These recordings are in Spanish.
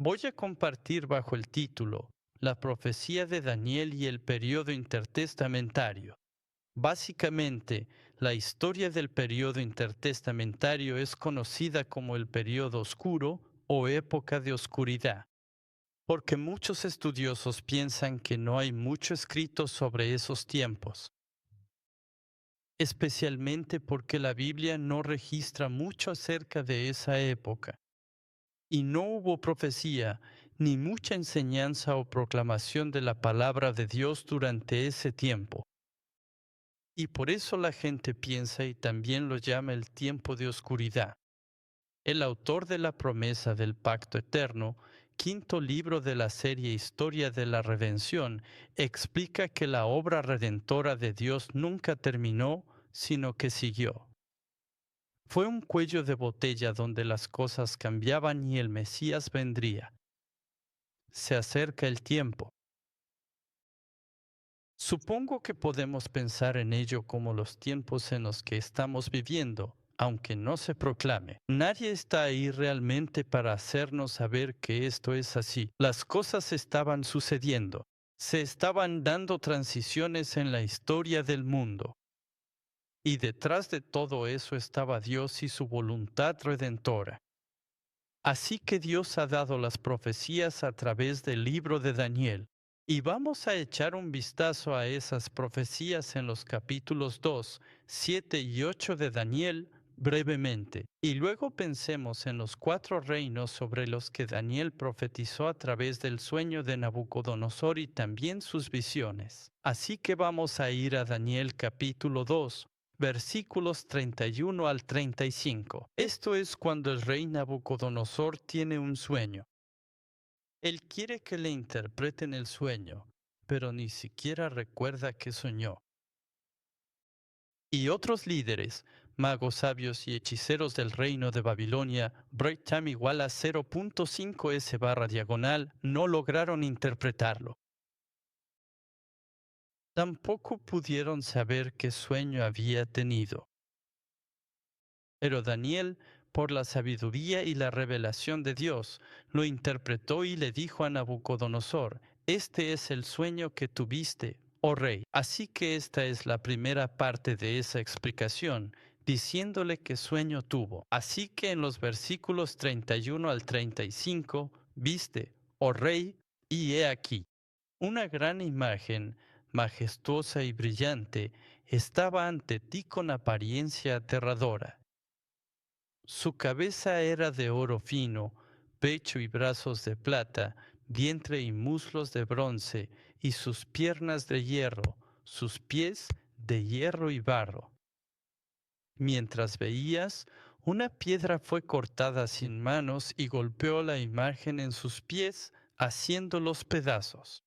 Voy a compartir bajo el título La profecía de Daniel y el periodo intertestamentario. Básicamente, la historia del periodo intertestamentario es conocida como el periodo oscuro o época de oscuridad, porque muchos estudiosos piensan que no hay mucho escrito sobre esos tiempos, especialmente porque la Biblia no registra mucho acerca de esa época. Y no hubo profecía, ni mucha enseñanza o proclamación de la palabra de Dios durante ese tiempo. Y por eso la gente piensa y también lo llama el tiempo de oscuridad. El autor de la promesa del pacto eterno, quinto libro de la serie Historia de la Redención, explica que la obra redentora de Dios nunca terminó, sino que siguió. Fue un cuello de botella donde las cosas cambiaban y el Mesías vendría. Se acerca el tiempo. Supongo que podemos pensar en ello como los tiempos en los que estamos viviendo, aunque no se proclame. Nadie está ahí realmente para hacernos saber que esto es así. Las cosas estaban sucediendo. Se estaban dando transiciones en la historia del mundo. Y detrás de todo eso estaba Dios y su voluntad redentora. Así que Dios ha dado las profecías a través del libro de Daniel. Y vamos a echar un vistazo a esas profecías en los capítulos 2, 7 y 8 de Daniel brevemente. Y luego pensemos en los cuatro reinos sobre los que Daniel profetizó a través del sueño de Nabucodonosor y también sus visiones. Así que vamos a ir a Daniel capítulo 2, versículos 31 al 35. Esto es cuando el rey Nabucodonosor tiene un sueño. Él quiere que le interpreten el sueño, pero ni siquiera recuerda que soñó. Y otros líderes, magos sabios y hechiceros del reino de Babilonia, break time igual a 0.5 s barra diagonal, no lograron interpretarlo. Tampoco pudieron saber qué sueño había tenido. Pero Daniel, por la sabiduría y la revelación de Dios, lo interpretó y le dijo a Nabucodonosor: este es el sueño que tuviste, oh rey. Así que esta es la primera parte de esa explicación, diciéndole qué sueño tuvo. Así que en los versículos 31 al 35, viste, oh rey, y he aquí, una gran imagen, majestuosa y brillante, estaba ante ti con apariencia aterradora. Su cabeza era de oro fino, pecho y brazos de plata, vientre y muslos de bronce, y sus piernas de hierro, sus pies de hierro y barro. Mientras veías, una piedra fue cortada sin manos y golpeó la imagen en sus pies, haciéndolos pedazos.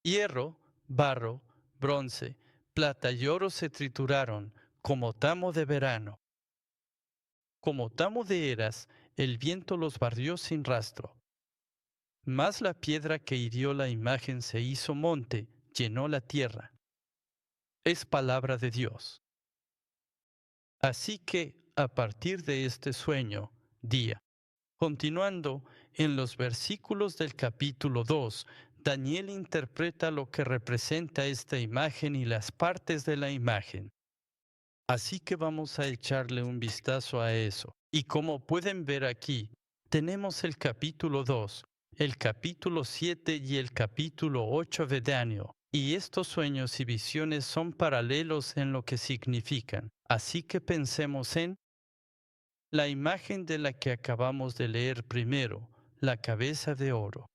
Hierro, barro, bronce, plata y oro se trituraron como tamo de verano. Como tamo de eras, el viento los barrió sin rastro. Mas la piedra que hirió la imagen se hizo monte, llenó la tierra. Es palabra de Dios. Así que, a partir de este sueño, día. Continuando, en los versículos del capítulo 2, Daniel interpreta lo que representa esta imagen y las partes de la imagen. Así que vamos a echarle un vistazo a eso. Y como pueden ver aquí, tenemos el capítulo 2, el capítulo 7 y el capítulo 8 de Daniel. Y estos sueños y visiones son paralelos en lo que significan. Así que pensemos en la imagen de la que acabamos de leer primero, la cabeza de oro.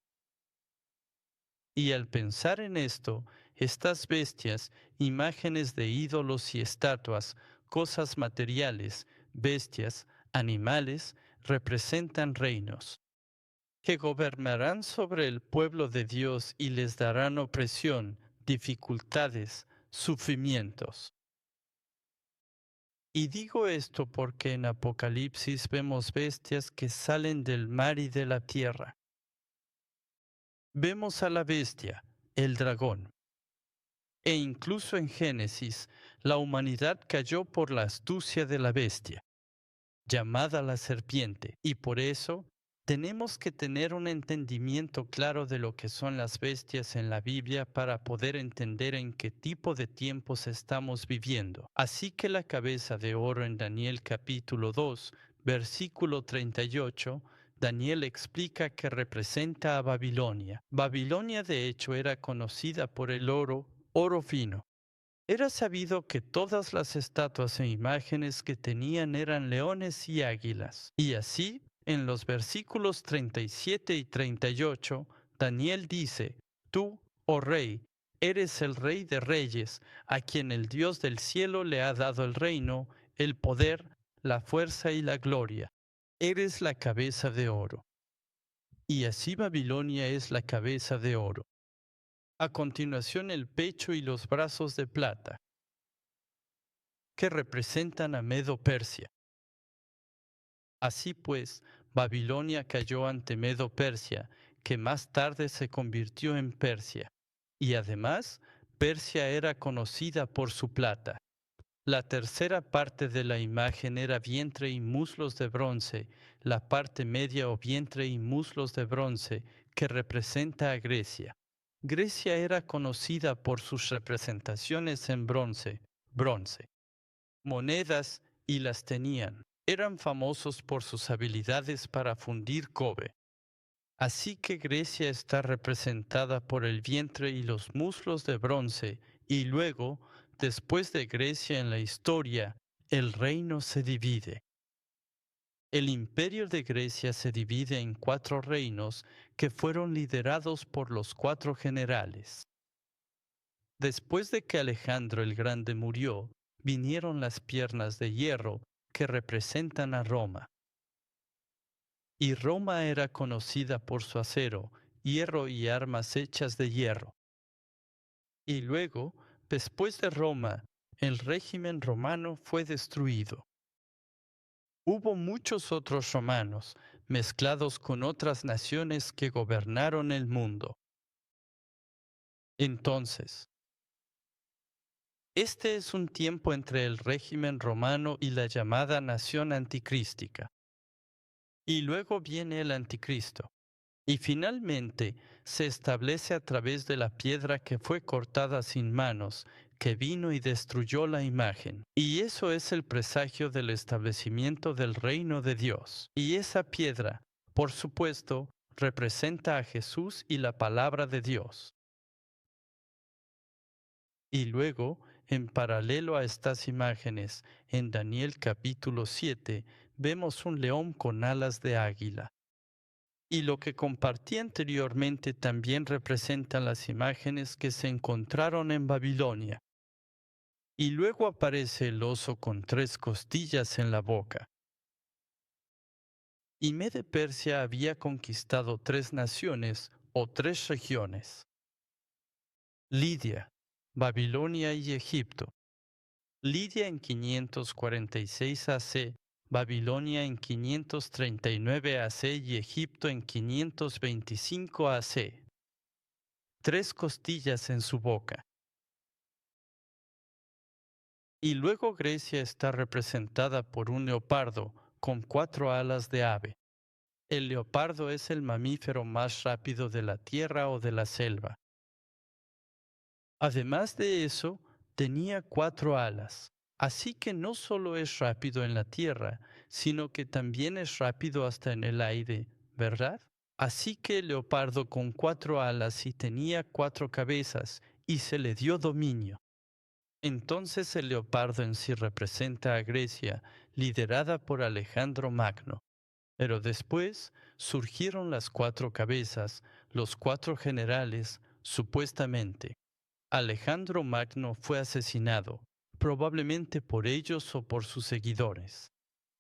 Y al pensar en esto, estas bestias, imágenes de ídolos y estatuas, cosas materiales, bestias, animales, representan reinos, que gobernarán sobre el pueblo de Dios y les darán opresión, dificultades, sufrimientos. Y digo esto porque en Apocalipsis vemos bestias que salen del mar y de la tierra. Vemos a la bestia, el dragón. E incluso en Génesis, la humanidad cayó por la astucia de la bestia, llamada la serpiente, y por eso Tenemos que tener un entendimiento claro de lo que son las bestias en la Biblia para poder entender en qué tipo de tiempos estamos viviendo. Así que la cabeza de oro en Daniel capítulo 2, versículo 38, Daniel explica que representa a Babilonia. Babilonia de hecho era conocida por el oro fino. Era sabido que todas las estatuas e imágenes que tenían eran leones y águilas. Y así, en los versículos 37 y 38, Daniel dice, Tú, oh rey, eres el rey de reyes, a quien el Dios del cielo le ha dado el reino, el poder, la fuerza y la gloria. Eres la cabeza de oro. Y así Babilonia es la cabeza de oro. A continuación el pecho y los brazos de plata, que representan a Medo-Persia. Así pues, Babilonia cayó ante Medo-Persia, que más tarde se convirtió en Persia. Y además, Persia era conocida por su plata. La tercera parte de la imagen era vientre y muslos de bronce, la parte media o vientre y muslos de bronce, que representa a Grecia. Grecia era conocida por sus representaciones en bronce, monedas y las tenían. Eran famosos por sus habilidades para fundir cobre. Así que Grecia está representada por el vientre y los muslos de bronce, y luego, después de Grecia en la historia, el reino se divide. El imperio de Grecia se divide en 4 reinos que fueron liderados por los 4 generales. Después de que Alejandro el Grande murió, vinieron las piernas de hierro que representan a Roma. Y Roma era conocida por su acero, hierro y armas hechas de hierro. Y luego, después de Roma, el régimen romano fue destruido. Hubo muchos otros romanos, mezclados con otras naciones que gobernaron el mundo. Entonces, este es un tiempo entre el régimen romano y la llamada nación anticrística. Y luego viene el anticristo. Y finalmente se establece a través de la piedra que fue cortada sin manos, que vino y destruyó la imagen. Y eso es el presagio del establecimiento del reino de Dios. Y esa piedra, por supuesto, representa a Jesús y la palabra de Dios. Y luego, en paralelo a estas imágenes, en Daniel capítulo 7, vemos un león con alas de águila. Y lo que compartí anteriormente también representan las imágenes que se encontraron en Babilonia. Y luego aparece el oso con 3 costillas en la boca. Y Mede-Persia había conquistado 3 naciones o 3 regiones: Lidia, Babilonia y Egipto. Lidia en 546 AC, Babilonia en 539 AC y Egipto en 525 AC. 3 costillas en su boca. Y luego Grecia está representada por un leopardo con 4 alas de ave. El leopardo es el mamífero más rápido de la tierra o de la selva. Además de eso, tenía 4 alas. Así que no solo es rápido en la tierra, sino que también es rápido hasta en el aire, ¿verdad? Así que el leopardo con 4 alas y tenía 4 cabezas, y se le dio dominio. Entonces el leopardo en sí representa a Grecia, liderada por Alejandro Magno. Pero después surgieron las 4 cabezas, los 4 generales, supuestamente. Alejandro Magno fue asesinado, probablemente por ellos o por sus seguidores.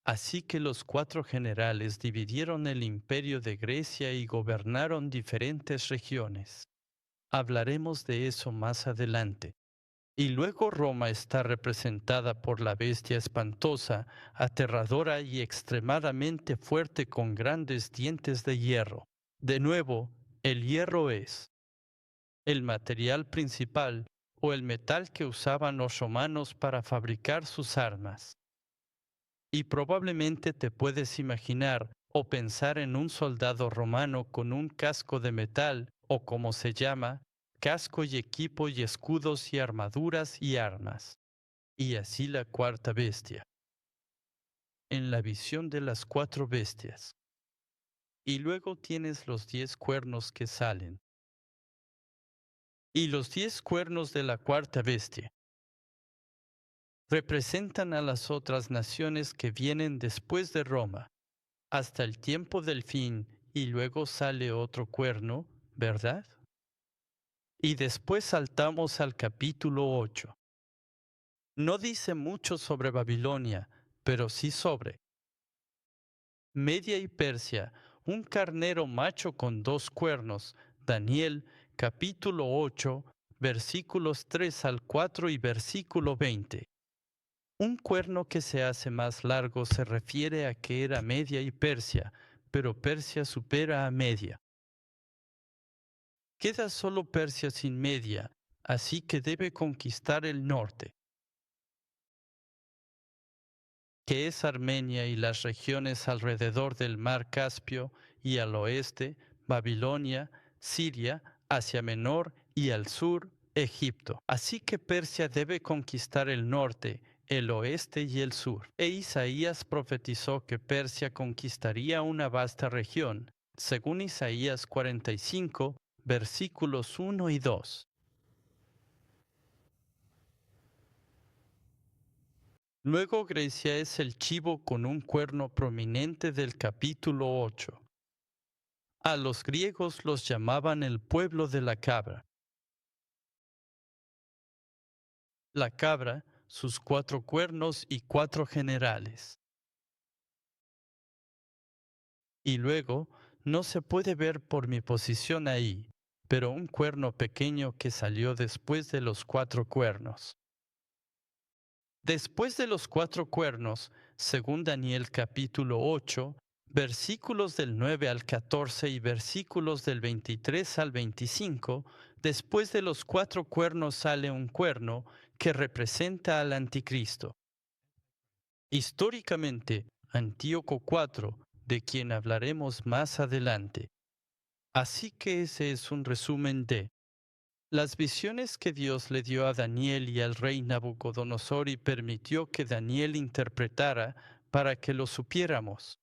Así que los 4 generales dividieron el imperio de Grecia y gobernaron diferentes regiones. Hablaremos de eso más adelante. Y luego Roma está representada por la bestia espantosa, aterradora y extremadamente fuerte con grandes dientes de hierro. De nuevo, el hierro es el material principal o el metal que usaban los romanos para fabricar sus armas. Y probablemente te puedes imaginar o pensar en un soldado romano con un casco de metal, o como se llama, casco y equipo y escudos y armaduras y armas. Y así la cuarta bestia, en la visión de las cuatro bestias. Y luego tienes los 10 cuernos que salen. Y los 10 cuernos de la cuarta bestia representan a las otras naciones que vienen después de Roma, hasta el tiempo del fin, y luego sale otro cuerno, ¿verdad? Y después saltamos al capítulo 8. No dice mucho sobre Babilonia, pero sí sobre Media y Persia, un carnero macho con 2 cuernos. Daniel, capítulo 8, versículos 3 al 4 y versículo 20. Un cuerno que se hace más largo se refiere a que era Media y Persia, pero Persia supera a Media. Queda solo Persia sin Media, así que debe conquistar el norte, que es Armenia y las regiones alrededor del mar Caspio, y al oeste, Babilonia, Siria, Asia Menor y al sur, Egipto. Así que Persia debe conquistar el norte, el oeste y el sur. E Isaías profetizó que Persia conquistaría una vasta región, según Isaías 45, versículos 1 y 2. Luego Grecia es el chivo con un cuerno prominente del capítulo 8. A los griegos los llamaban el pueblo de la cabra. La cabra, sus 4 cuernos y 4 generales. Y luego, no se puede ver por mi posición ahí, pero un cuerno pequeño que salió después de los 4 cuernos. Después de los 4 cuernos, según Daniel capítulo 8, versículos del 9 al 14 y versículos del 23 al 25, después de los 4 cuernos sale un cuerno que representa al anticristo. Históricamente, Antíoco IV, de quien hablaremos más adelante. Así que ese es un resumen de las visiones que Dios le dio a Daniel y al rey Nabucodonosor y permitió que Daniel interpretara para que lo supiéramos.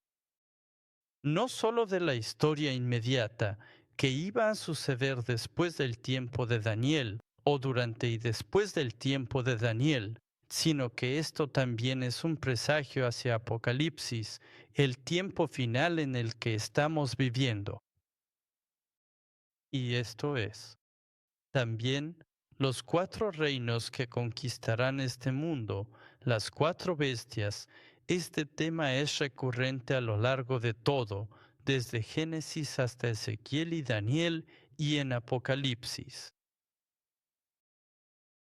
No solo de la historia inmediata que iba a suceder después del tiempo de Daniel o durante y después del tiempo de Daniel, sino que esto también es un presagio hacia Apocalipsis, el tiempo final en el que estamos viviendo. Y esto es también los 4 reinos que conquistarán este mundo, las 4 bestias. Este tema es recurrente a lo largo de todo, desde Génesis hasta Ezequiel y Daniel y en Apocalipsis.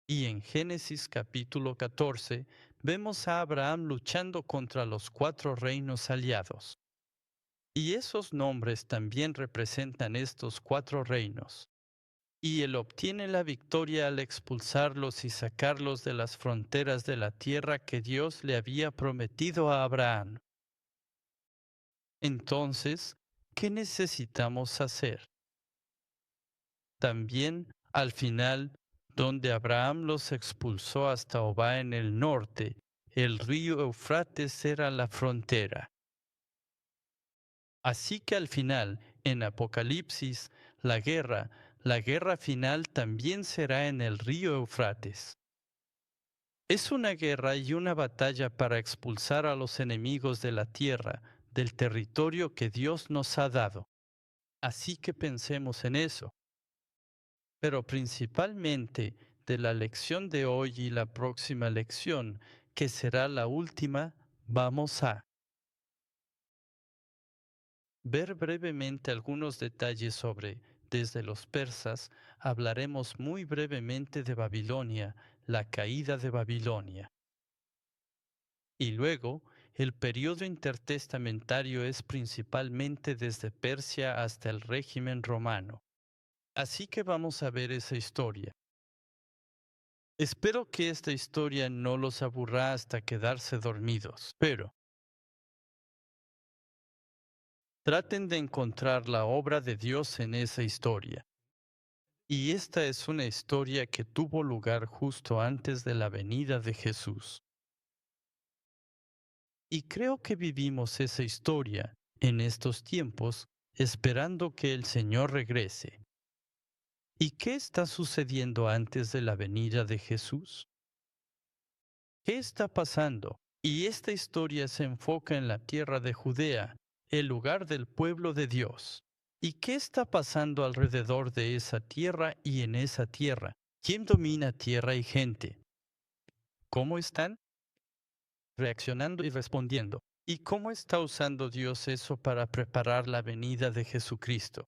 Y en Génesis capítulo 14 vemos a Abraham luchando contra los 4 reinos aliados. Y esos nombres también representan estos 4 reinos. Y él obtiene la victoria al expulsarlos y sacarlos de las fronteras de la tierra que Dios le había prometido a Abraham. Entonces, ¿qué necesitamos hacer? También, al final, donde Abraham los expulsó hasta Obá en el norte, el río Eufrates era la frontera. Así que al final, en Apocalipsis, la guerra final también será en el río Eufrates. Es una guerra y una batalla para expulsar a los enemigos de la tierra, del territorio que Dios nos ha dado. Así que pensemos en eso. Pero principalmente de la lección de hoy y la próxima lección, que será la última, vamos a ver brevemente algunos detalles sobre, desde los persas, hablaremos muy brevemente de Babilonia, la caída de Babilonia. Y luego, el periodo intertestamentario es principalmente desde Persia hasta el régimen romano. Así que vamos a ver esa historia. Espero que esta historia no los aburra hasta quedarse dormidos, pero Traten de encontrar la obra de Dios en esa historia. Y esta es una historia que tuvo lugar justo antes de la venida de Jesús. Y creo que vivimos esa historia en estos tiempos esperando que el Señor regrese. ¿Y qué está sucediendo antes de la venida de Jesús? ¿Qué está pasando? Y esta historia se enfoca en la tierra de Judea, el lugar del pueblo de Dios. ¿Y qué está pasando alrededor de esa tierra y en esa tierra? ¿Quién domina tierra y gente? ¿Cómo están reaccionando y respondiendo? ¿Y cómo está usando Dios eso para preparar la venida de Jesucristo?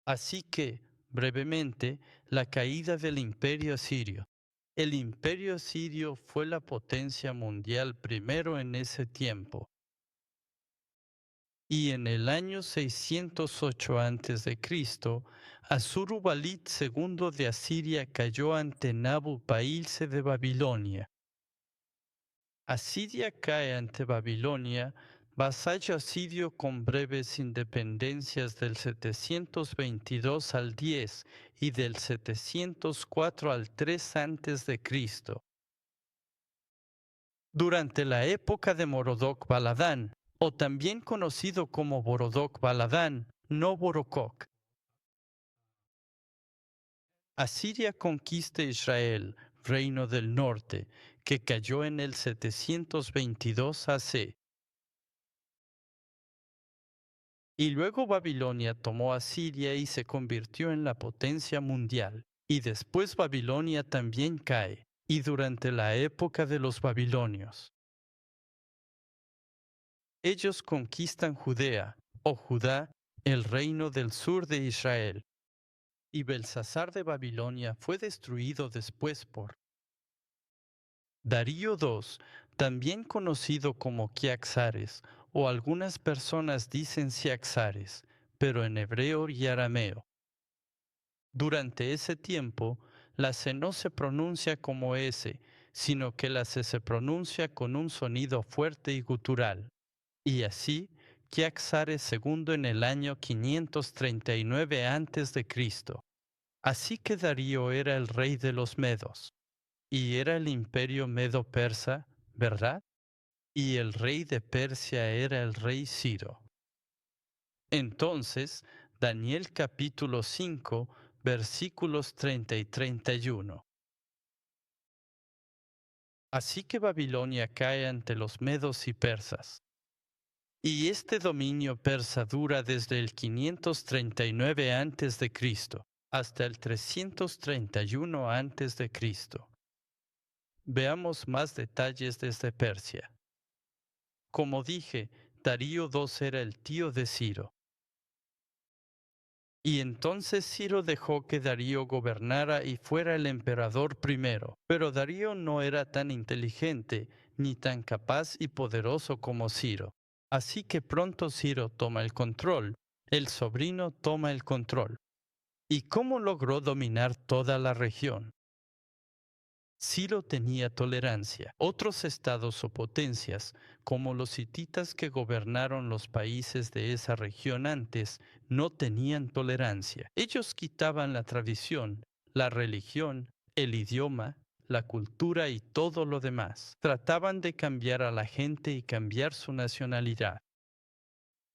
Así que, brevemente, la caída del imperio asirio. El imperio asirio fue la potencia mundial primero en ese tiempo. Y en el año 608 a.C., Asurbanipal II de Asiria cayó ante Nabu-Pailse de Babilonia. Asiria cae ante Babilonia, vasallo asirio con breves independencias del 722 al 10 y del 704 al 3 antes de Cristo. Durante la época de Morodok Baladán, o también conocido como Borodok Baladán, no Borokok, Asiria conquista Israel, reino del norte, que cayó en el 722 AC. Y luego Babilonia tomó a Siria y se convirtió en la potencia mundial. Y después Babilonia también cae, y durante la época de los babilonios. Ellos conquistan Judea, o Judá, el reino del sur de Israel. Y Belsasar de Babilonia fue destruido después por Darío II, también conocido como Quiaxares, o algunas personas dicen Ciaxares, pero en hebreo y arameo. Durante ese tiempo, la C no se pronuncia como S, sino que la C se pronuncia con un sonido fuerte y gutural. Y así, Quiaxares II en el año 539 a.C. Así que Darío era el rey de los Medos, y era el imperio medo-persa, ¿verdad? Y el rey de Persia era el rey Ciro. Entonces, Daniel capítulo 5, versículos 30 y 31. Así que Babilonia cae ante los medos y persas. Y este dominio persa dura desde el 539 a.C. hasta el 331 a.C. Veamos más detalles desde Persia. Como dije, Darío II era el tío de Ciro. Y entonces Ciro dejó que Darío gobernara y fuera el emperador primero. Pero Darío no era tan inteligente ni tan capaz y poderoso como Ciro. Así que pronto Ciro toma el control, el sobrino toma el control. ¿Y cómo logró dominar toda la región? Ciro tenía tolerancia. Otros estados o potencias, como los hititas que gobernaron los países de esa región antes, no tenían tolerancia. Ellos quitaban la tradición, la religión, el idioma, la cultura y todo lo demás. Trataban de cambiar a la gente y cambiar su nacionalidad.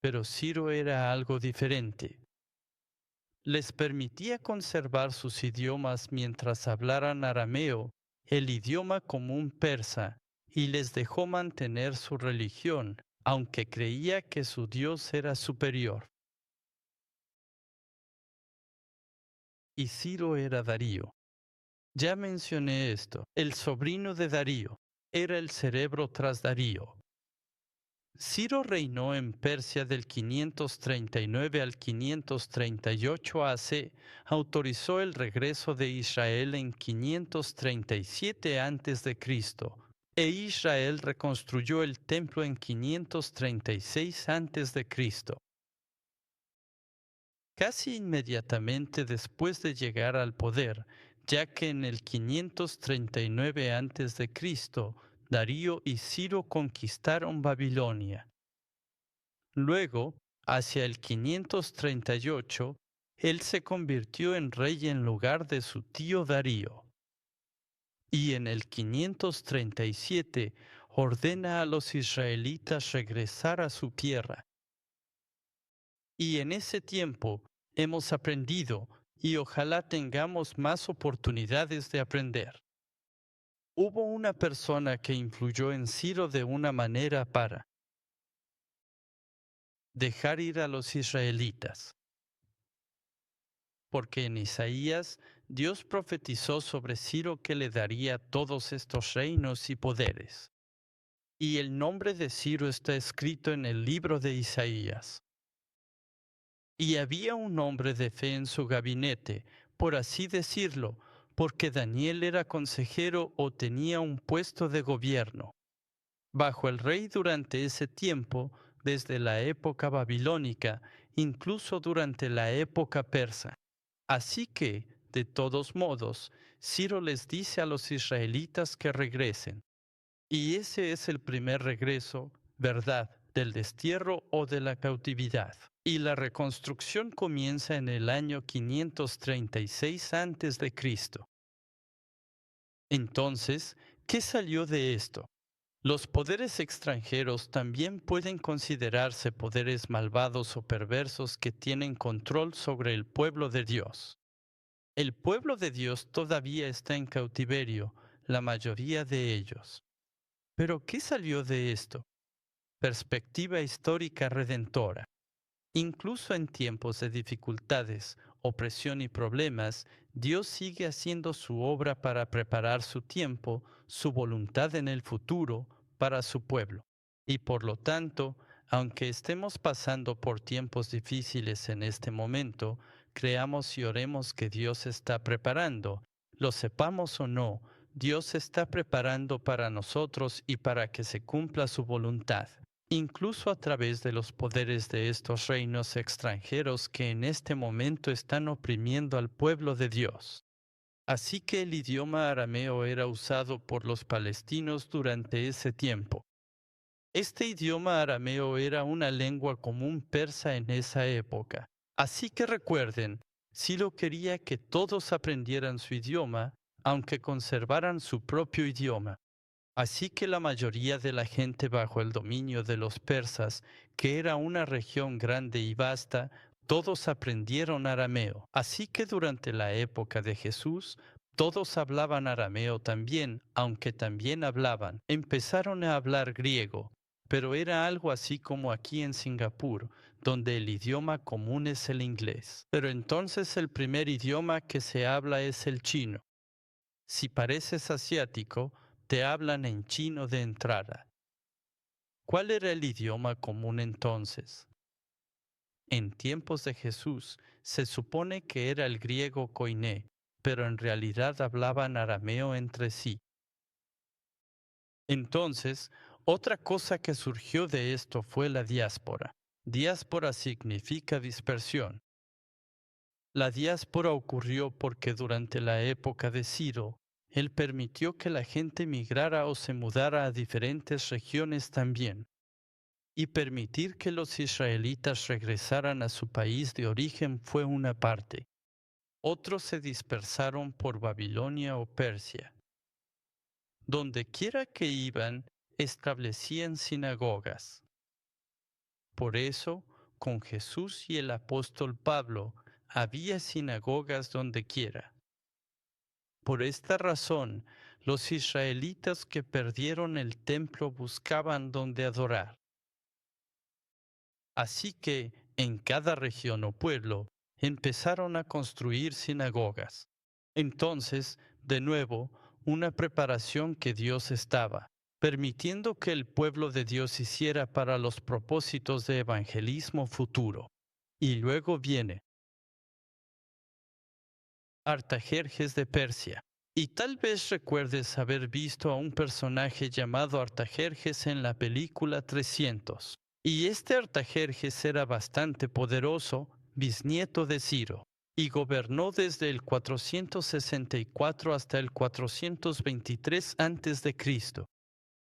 Pero Ciro era algo diferente. Les permitía conservar sus idiomas mientras hablaran arameo, el idioma común persa, y les dejó mantener su religión, aunque creía que su Dios era superior. Y Ciro era Darío. Ya mencioné esto, el sobrino de Darío, era el cerebro tras Darío. Ciro reinó en Persia del 539 al 538 AC, autorizó el regreso de Israel en 537 a.C. e Israel reconstruyó el templo en 536 a.C. Casi inmediatamente después de llegar al poder, ya que en el 539 a.C., Darío y Ciro conquistaron Babilonia. Luego, Hacia el 538, él se convirtió en rey en lugar de su tío Darío. Y en el 537 ordena a los israelitas regresar a su tierra. Y en ese tiempo hemos aprendido, y ojalá tengamos más oportunidades de aprender. Hubo una persona que influyó en Ciro de una manera para dejar ir a los israelitas. Porque en Isaías Dios profetizó sobre Ciro que le daría todos estos reinos y poderes. Y el nombre de Ciro está escrito en el libro de Isaías. Y había un hombre de fe en su gabinete, por así decirlo, porque Daniel era consejero o tenía un puesto de gobierno bajo el rey durante ese tiempo, desde la época babilónica, incluso durante la época persa. Así que, de todos modos, Ciro les dice a los israelitas que regresen. Y ese es el primer regreso, ¿verdad?, del destierro o de la cautividad. Y la reconstrucción comienza en el año 536 a.C. Entonces, ¿qué salió de esto? Los poderes extranjeros también pueden considerarse poderes malvados o perversos que tienen control sobre el pueblo de Dios. El pueblo de Dios todavía está en cautiverio, la mayoría de ellos. Pero ¿qué salió de esto? Perspectiva histórica redentora. Incluso en tiempos de dificultades, opresión y problemas, Dios sigue haciendo su obra para preparar su tiempo, su voluntad en el futuro para su pueblo. Y por lo tanto, aunque estemos pasando por tiempos difíciles en este momento, creamos y oremos que Dios está preparando. Lo sepamos o no, Dios está preparando para nosotros y para que se cumpla su voluntad, incluso a través de los poderes de estos reinos extranjeros que en este momento están oprimiendo al pueblo de Dios. Así que el idioma arameo era usado por los palestinos durante ese tiempo. Este idioma arameo era una lengua común persa en esa época. Así que recuerden, Ciro quería que todos aprendieran su idioma, aunque conservaran su propio idioma. Así que la mayoría de la gente bajo el dominio de los persas, que era una región grande y vasta, todos aprendieron arameo. Así que durante la época de Jesús, todos hablaban arameo también, aunque también empezaron a hablar griego, pero era algo así como aquí en Singapur, donde el idioma común es el inglés. Pero entonces el primer idioma que se habla es el chino. Si pareces asiático, te hablan en chino de entrada. ¿Cuál era el idioma común entonces? En tiempos de Jesús se supone que era el griego koiné, pero en realidad hablaban arameo entre sí. Entonces, otra cosa que surgió de esto fue la diáspora. Diáspora significa dispersión. La diáspora ocurrió porque durante la época de Ciro, él permitió que la gente migrara o se mudara a diferentes regiones también, y permitir que los israelitas regresaran a su país de origen fue una parte. Otros se dispersaron por Babilonia o Persia. Donde quiera que iban, establecían sinagogas. Por eso, con Jesús y el apóstol Pablo, había sinagogas donde quiera. Por esta razón, los israelitas que perdieron el templo buscaban donde adorar. Así que, en cada región o pueblo, empezaron a construir sinagogas. Entonces, de nuevo, una preparación que Dios estaba permitiendo que el pueblo de Dios hiciera para los propósitos de evangelismo futuro. Y luego viene Artajerjes de Persia. Y tal vez recuerdes haber visto a un personaje llamado Artajerjes en la película 300. Y este Artajerjes era bastante poderoso, bisnieto de Ciro, y gobernó desde el 464 hasta el 423 a.C.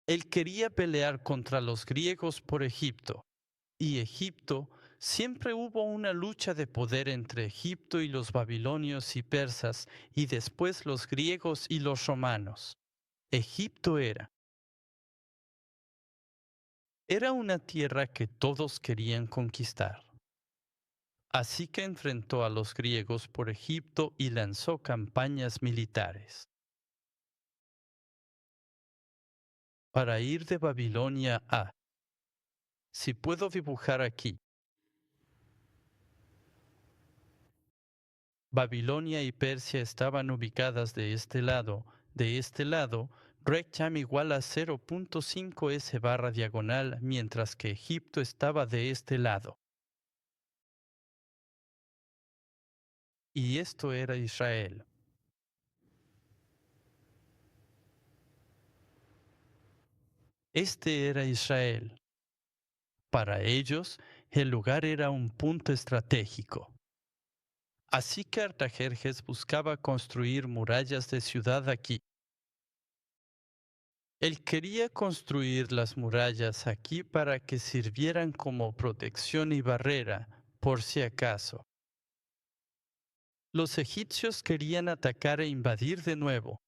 Él quería pelear contra los griegos por Egipto, y Egipto Siempre hubo una lucha de poder entre Egipto y los babilonios y persas, y después los griegos y los romanos. Egipto era una tierra que todos querían conquistar. Así que enfrentó a los griegos por Egipto y lanzó campañas militares. Para ir de Babilonia a, si puedo dibujar aquí, Babilonia y Persia estaban ubicadas de este lado. De este lado, rectam igual a 0.5 s barra diagonal, mientras que Egipto estaba de este lado. Y esto era Israel. Este era Israel. Para ellos, el lugar era un punto estratégico. Así que Artajerjes buscaba construir murallas de ciudad aquí. Él quería construir las murallas aquí para que sirvieran como protección y barrera, por si acaso. Los egipcios querían atacar e invadir de nuevo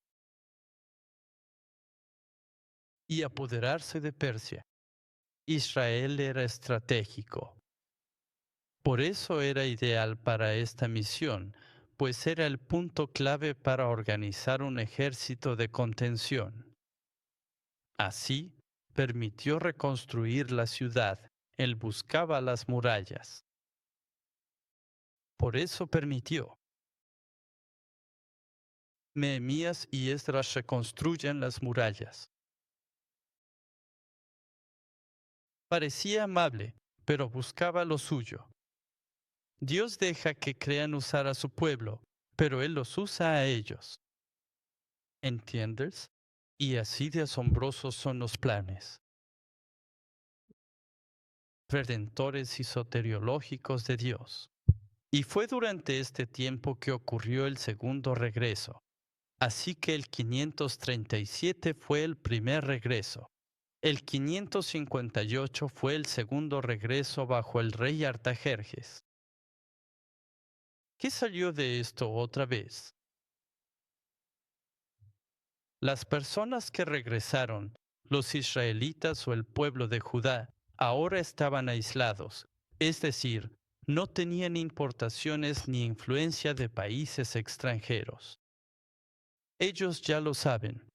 y apoderarse de Persia. Israel era estratégico. Por eso era ideal para esta misión, pues era el punto clave para organizar un ejército de contención. Así, permitió reconstruir la ciudad. Él buscaba las murallas. Por eso permitió. Nehemías y Esdras reconstruyen las murallas. Parecía amable, pero buscaba lo suyo. Dios deja que crean usar a su pueblo, pero Él los usa a ellos. ¿Entiendes? Y así de asombrosos son los planes redentores y soteriológicos de Dios. Y fue durante este tiempo que ocurrió el segundo regreso. Así que el 537 fue el primer regreso. El 558 fue el segundo regreso bajo el rey Artajerjes. ¿Qué salió de esto otra vez? Las personas que regresaron, los israelitas o el pueblo de Judá, ahora estaban aislados, es decir, no tenían importaciones ni influencia de países extranjeros. Ellos ya lo saben.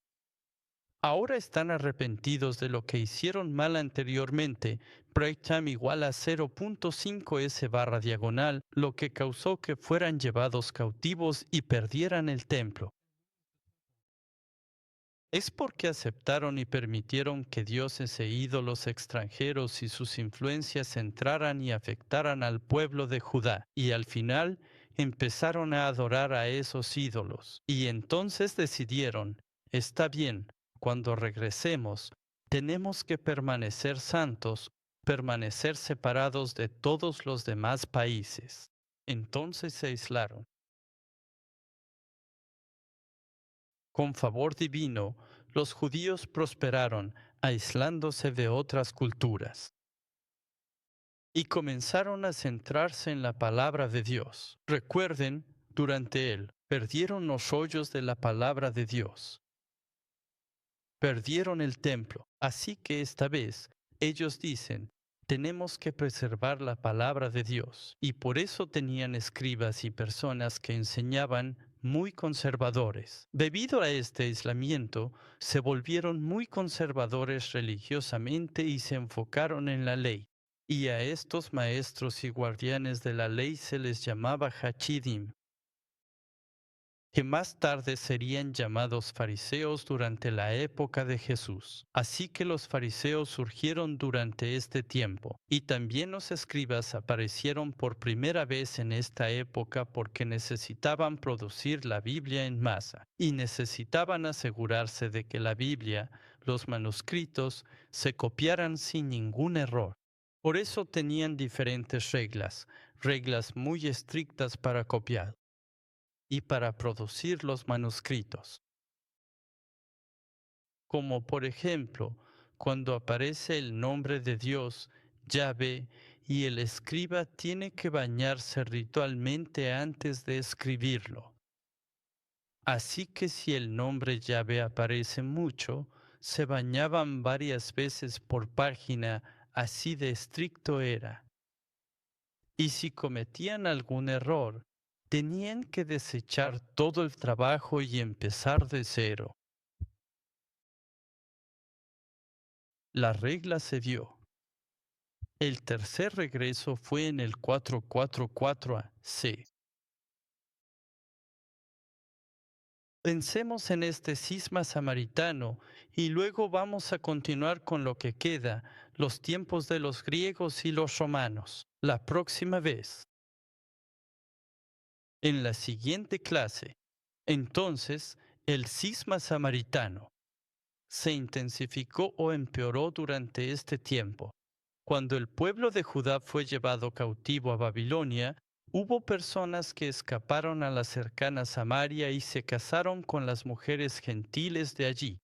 Ahora están arrepentidos de lo que hicieron mal anteriormente, breaktime igual a 0.5 s barra diagonal, lo que causó que fueran llevados cautivos y perdieran el templo. Es porque aceptaron y permitieron que dioses e ídolos extranjeros y sus influencias entraran y afectaran al pueblo de Judá, y al final empezaron a adorar a esos ídolos. Y entonces decidieron, está bien, cuando regresemos, tenemos que permanecer santos, permanecer separados de todos los demás países. Entonces se aislaron. Con favor divino, los judíos prosperaron, aislándose de otras culturas. Y comenzaron a centrarse en la palabra de Dios. Recuerden, durante él, perdieron los rollos de la palabra de Dios. Perdieron el templo. Así que esta vez, ellos dicen, tenemos que preservar la palabra de Dios. Y por eso tenían escribas y personas que enseñaban muy conservadores. Debido a este aislamiento, se volvieron muy conservadores religiosamente y se enfocaron en la ley. Y a estos maestros y guardianes de la ley se les llamaba Hachidim, que más tarde serían llamados fariseos durante la época de Jesús. Así que los fariseos surgieron durante este tiempo, y también los escribas aparecieron por primera vez en esta época porque necesitaban producir la Biblia en masa, y necesitaban asegurarse de que la Biblia, los manuscritos, se copiaran sin ningún error. Por eso tenían diferentes reglas muy estrictas para copiar y para producir los manuscritos. Como por ejemplo, cuando aparece el nombre de Dios, Yahvé, y el escriba tiene que bañarse ritualmente antes de escribirlo. Así que si el nombre Yahvé aparece mucho, se bañaban varias veces por página, así de estricto era. Y si cometían algún error, tenían que desechar todo el trabajo y empezar de cero. La regla se dio. El tercer regreso fue en el 444 C. Pensemos en este cisma samaritano y luego vamos a continuar con lo que queda, los tiempos de los griegos y los romanos, la próxima vez, en la siguiente clase. Entonces, el cisma samaritano se intensificó o empeoró durante este tiempo. Cuando el pueblo de Judá fue llevado cautivo a Babilonia, hubo personas que escaparon a la cercana Samaria y se casaron con las mujeres gentiles de allí.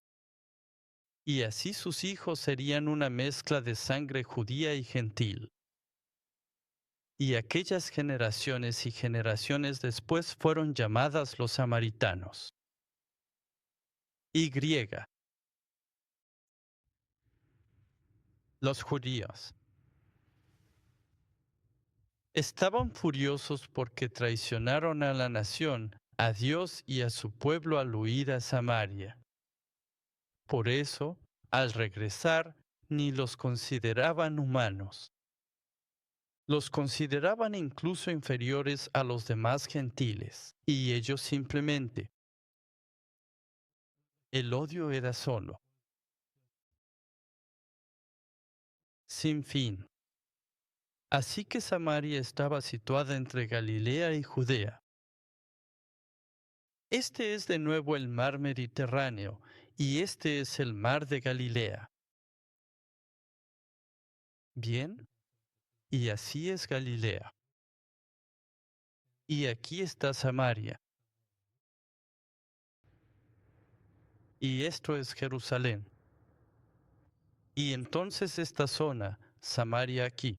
Y así sus hijos serían una mezcla de sangre judía y gentil. Y aquellas generaciones y generaciones después fueron llamadas los samaritanos. Y griega, los judíos. Estaban furiosos porque traicionaron a la nación, a Dios y a su pueblo al huir a Samaria. Por eso, al regresar, ni los consideraban humanos. Los consideraban incluso inferiores a los demás gentiles, y ellos simplemente. El odio era solo, sin fin. Así que Samaria estaba situada entre Galilea y Judea. Este es de nuevo el mar Mediterráneo, y este es el mar de Galilea. Bien, y así es Galilea. Y aquí está Samaria, y esto es Jerusalén. Y entonces esta zona, Samaria aquí.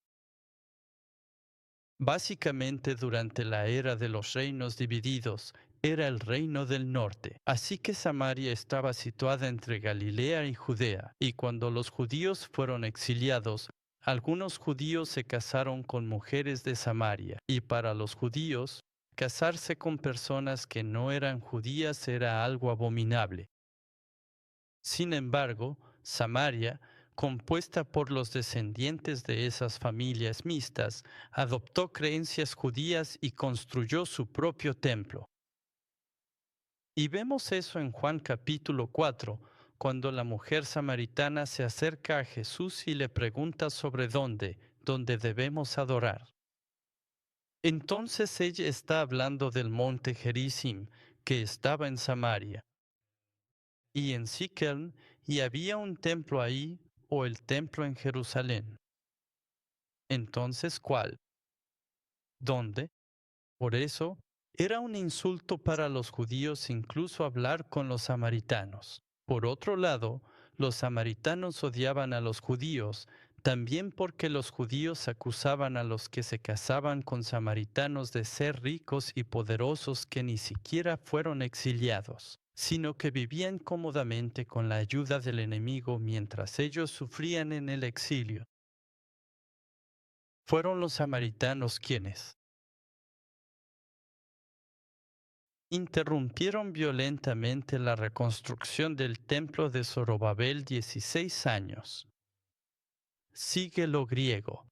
Básicamente durante la era de los reinos divididos, era el reino del norte. Así que Samaria estaba situada entre Galilea y Judea, y cuando los judíos fueron exiliados, algunos judíos se casaron con mujeres de Samaria, y para los judíos, casarse con personas que no eran judías era algo abominable. Sin embargo, Samaria, compuesta por los descendientes de esas familias mixtas, adoptó creencias judías y construyó su propio templo. Y vemos eso en Juan capítulo 4, cuando la mujer samaritana se acerca a Jesús y le pregunta sobre dónde debemos adorar. Entonces ella está hablando del monte Gerizim, que estaba en Samaria. Y en Siquem, y había un templo ahí, o el templo en Jerusalén. Entonces, ¿cuál? ¿Dónde? Por eso, era un insulto para los judíos incluso hablar con los samaritanos. Por otro lado, los samaritanos odiaban a los judíos, también porque los judíos acusaban a los que se casaban con samaritanos de ser ricos y poderosos que ni siquiera fueron exiliados, sino que vivían cómodamente con la ayuda del enemigo mientras ellos sufrían en el exilio. Fueron los samaritanos quienes interrumpieron violentamente la reconstrucción del templo de Zorobabel 16 años. Sigue lo griego.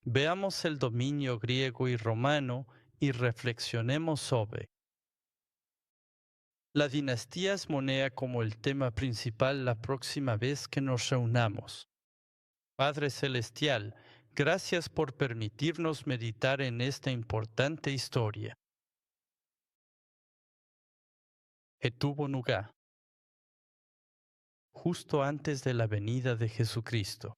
Veamos el dominio griego y romano y reflexionemos sobre la dinastía asmonea como el tema principal la próxima vez que nos reunamos. Padre Celestial, gracias por permitirnos meditar en esta importante historia que tuvo lugar justo antes de la venida de Jesucristo.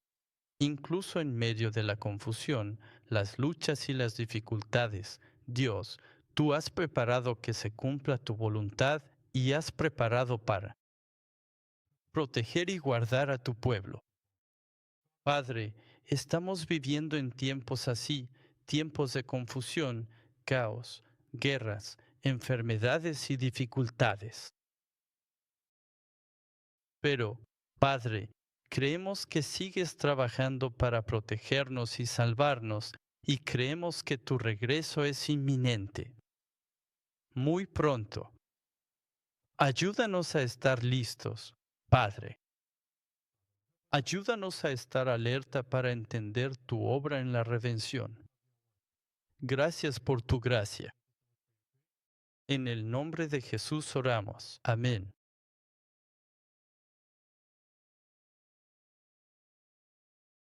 Incluso en medio de la confusión, las luchas y las dificultades, Dios, tú has preparado que se cumpla tu voluntad y has preparado para proteger y guardar a tu pueblo. Padre, Estamos viviendo en tiempos así, tiempos de confusión, caos, guerras, enfermedades y dificultades. Pero, Padre, creemos que sigues trabajando para protegernos y salvarnos y creemos que tu regreso es inminente, muy pronto. Ayúdanos a estar listos, Padre. Ayúdanos a estar alerta para entender tu obra en la redención. Gracias por tu gracia. En el nombre de Jesús oramos. Amén.